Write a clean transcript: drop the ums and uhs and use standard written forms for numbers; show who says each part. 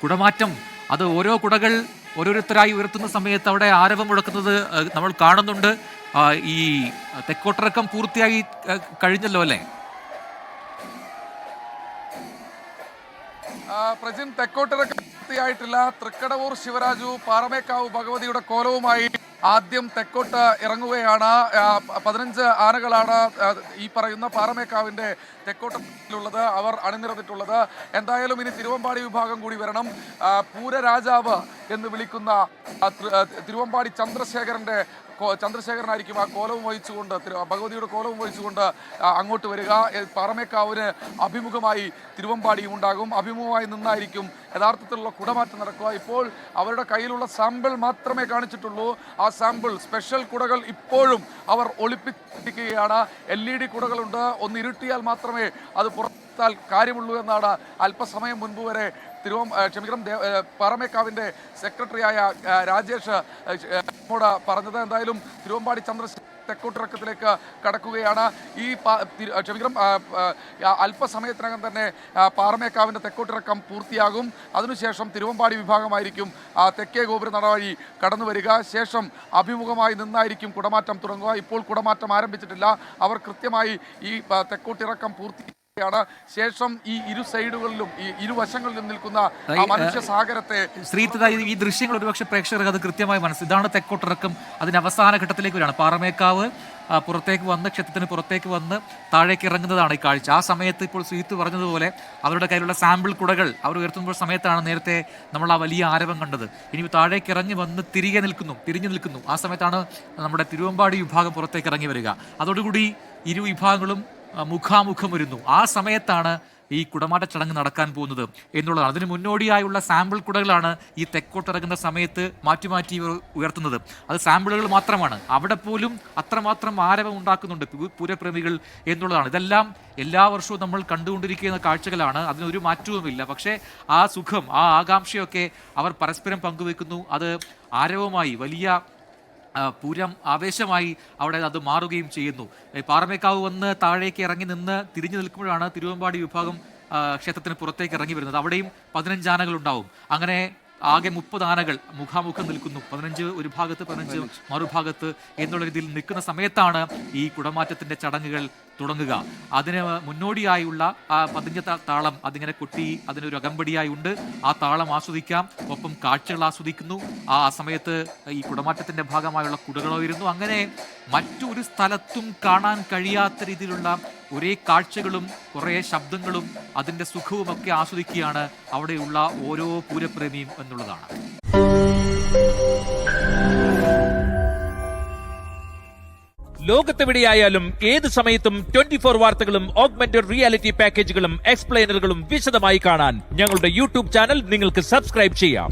Speaker 1: കുടമാറ്റം അത് ഓരോ കുടകൾ ഓരോരുത്തരായി ഉയർത്തുന്ന സമയത്ത് അവിടെ ആരവം മുഴക്കുന്നത് നമ്മൾ കാണുന്നുണ്ട്. ഈ തെക്കോട്ടിറക്കം പൂർത്തിയായി കഴിഞ്ഞല്ലോ അല്ലേ?
Speaker 2: പ്രജിൻ, തെക്കോട്ടിറക്കം പൂർത്തിയായിട്ടില്ല. തൃക്കടവൂർ ശിവരാജു പാറമേക്കാവ് ഭഗവതിയുടെ കോലവുമായി ആദ്യം തെക്കോട്ട് ഇറങ്ങുകയാണ്. 15 ആനകളാണ് ഈ പറയുന്ന പാറമേക്കാവിന്റെ തെക്കോട്ടുള്ളത് അവർ അണിനിരന്നിട്ടുള്ളത്. എന്തായാലും ഇനി തിരുവമ്പാടി വിഭാഗം കൂടി വരണം. പൂരരാജാവ് എന്ന് വിളിക്കുന്ന തിരുവമ്പാടി ചന്ദ്രശേഖരനായിരിക്കും ആ കോലവും വഹിച്ചുകൊണ്ട്, ഭഗവതിയുടെ കോലവും വഹിച്ചുകൊണ്ട് അങ്ങോട്ട് വരിക. പാറമേക്കാവിന് അഭിമുഖമായി തിരുവമ്പാടിയും ഉണ്ടാകും. അഭിമുഖമായി നിന്നായിരിക്കും യഥാർത്ഥത്തിലുള്ള കുടമാറ്റം നടക്കുക. ഇപ്പോൾ അവരുടെ കയ്യിലുള്ള സാമ്പിൾ മാത്രമേ കാണിച്ചിട്ടുള്ളൂ. ആ സാമ്പിൾ സ്പെഷ്യൽ കുടകൾ ഇപ്പോഴും അവർ ഒളിപ്പിച്ചിരിക്കുകയാണ്. LED കുടകളുണ്ട്. ഒന്ന് ഇരുട്ടിയാൽ മാത്രമേ അത് പുറത്താൽ കാര്യമുള്ളൂ എന്നാണ് അല്പസമയം മുൻപ് വരെ പാറമേക്കാവിന്റെ സെക്രട്ടറിയായ രാജേഷ് പറഞ്ഞത്. എന്തായാലും തിരുവമ്പാടി തെക്കോട്ടിറക്കത്തിലേക്ക് കടക്കുകയാണ്. അല്പസമയത്തിനകം തന്നെ പാറമേക്കാവിന്റെ തെക്കോട്ടിറക്കം പൂർത്തിയാകും. അതിനുശേഷം തിരുവമ്പാടി വിഭാഗമായിരിക്കും തെക്കേ ഗോപുര നട വഴി കടന്നു വരിക. ശേഷം അഭിമുഖമായി നിന്നായിരിക്കും കുടമാറ്റം തുടങ്ങുക. ഇപ്പോൾ കുടമാറ്റം ആരംഭിച്ചിട്ടില്ല. അവർ കൃത്യമായി ഈ തെക്കോട്ടിറക്കം ശേഷം ഈ ഇരു സൈഡുകളിലും ഈ ഇരുവശങ്ങളിലും നിൽക്കുന്ന മനുഷ്യ സാഗരത്തെ
Speaker 1: ഈ ദൃശ്യങ്ങൾ ഒരുപക്ഷെ പ്രേക്ഷകർക്ക് അത് കൃത്യമായി ഇതാണ് തെക്കോട്ടിറക്കം. അതിന്റെ അവസാന ഘട്ടത്തിലേക്ക് വരികയാണ്. പാറമേക്കാവ് പുറത്തേക്ക് വന്ന് ക്ഷേത്രത്തിന് പുറത്തേക്ക് വന്ന് താഴേക്ക് ഇറങ്ങുന്നതാണ് ഈ കാഴ്ച. ആ സമയത്ത് ഇപ്പോൾ ശ്രീത്ത് പറഞ്ഞതുപോലെ അവരുടെ കയ്യിലുള്ള സാമ്പിൾ കുടകൾ അവർ ഉയർത്തുമ്പോൾ സമയത്താണ് നേരത്തെ നമ്മൾ ആ വലിയ ആരവം കണ്ടത്. ഇനി താഴേക്ക് ഇറങ്ങി വന്ന് തിരിഞ്ഞു നിൽക്കുന്നു. ആ സമയത്താണ് നമ്മുടെ തിരുവമ്പാടി വിഭാഗം പുറത്തേക്ക് ഇറങ്ങി വരിക. അതോടുകൂടി ഇരു വിഭാഗങ്ങളും മുഖാമുഖം വരുന്നു. ആ സമയത്താണ് ഈ കുടമാറ്റ ചടങ്ങ് നടക്കാൻ പോകുന്നത് എന്നുള്ളതാണ്. അതിന് മുന്നോടിയായുള്ള സാമ്പിൾ കുടകളാണ് ഈ തെക്കോട്ടിറങ്ങുന്ന സമയത്ത് മാറ്റി ഉയർത്തുന്നത്. അത് സാമ്പിളുകൾ മാത്രമാണ്. അവിടെ പോലും അത്രമാത്രം ആരവം ഉണ്ടാക്കുന്നുണ്ട് പൂരപ്രേമികൾ എന്നുള്ളതാണ്. ഇതെല്ലാം എല്ലാ വർഷവും നമ്മൾ കണ്ടുകൊണ്ടിരിക്കുന്ന കാഴ്ചകളാണ്. അതിനൊരു മാറ്റവുമില്ല. പക്ഷേ ആ സുഖം, ആ ആകാംക്ഷയൊക്കെ അവർ പരസ്പരം പങ്കുവെക്കുന്നു. അത് ആരവമായി വലിയ പൂരം ആവേശമായി അവിടെ അത് മാറുകയും ചെയ്യുന്നു. പാറമേക്കാവ് വന്ന് താഴേക്ക് ഇറങ്ങി നിന്ന് തിരിഞ്ഞു നിൽക്കുമ്പോഴാണ് തിരുവമ്പാടി വിഭാഗം ക്ഷേത്രത്തിന് പുറത്തേക്ക് ഇറങ്ങി വരുന്നത്. അവിടെയും 15 ആനകൾ ഉണ്ടാവും. അങ്ങനെ ആകെ 30 ആനകൾ മുഖാമുഖം നിൽക്കുന്നു. 15 ഒരു ഭാഗത്ത്, 15 മറുഭാഗത്ത് എന്നുള്ള രീതിയിൽ നിൽക്കുന്ന സമയത്താണ് ഈ കുടമാറ്റത്തിന്റെ ചടങ്ങുകൾ തുടങ്ങുക. അതിന് മുന്നോടിയായുള്ള ആ 15 താളം അതിങ്ങനെ കൊട്ടി അതിനൊരു അകമ്പടിയായി ഉണ്ട്. ആ താളം ആസ്വദിക്കാം, ഒപ്പം കാഴ്ചകൾ ആസ്വദിക്കുന്നു. ആ സമയത്ത് ഈ കുടമാറ്റത്തിന്റെ ഭാഗമായുള്ള കുടകളുയരുന്നു. അങ്ങനെ മറ്റൊരു സ്ഥലത്തും കാണാൻ കഴിയാത്ത രീതിയിലുള്ള ഒരേ കാഴ്ചകളും കുറേ ശബ്ദങ്ങളും അതിൻ്റെ സുഖവുമൊക്കെ ആസ്വദിക്കുകയാണ് അവിടെയുള്ള ഓരോ പൂരപ്രേമിയും എന്നുള്ളതാണ്.
Speaker 3: ലോകത്തെവിടെയായാലും ഏത് സമയത്തും 24 വാർത്തകളും ഓഗ്മെന്റഡ് റിയാലിറ്റി പാക്കേജുകളും എക്സ്പ്ലെയിനറുകളും വിശദമായി കാണാൻ ഞങ്ങളുടെ യൂട്യൂബ് ചാനൽ നിങ്ങൾക്ക് സബ്സ്ക്രൈബ് ചെയ്യാം.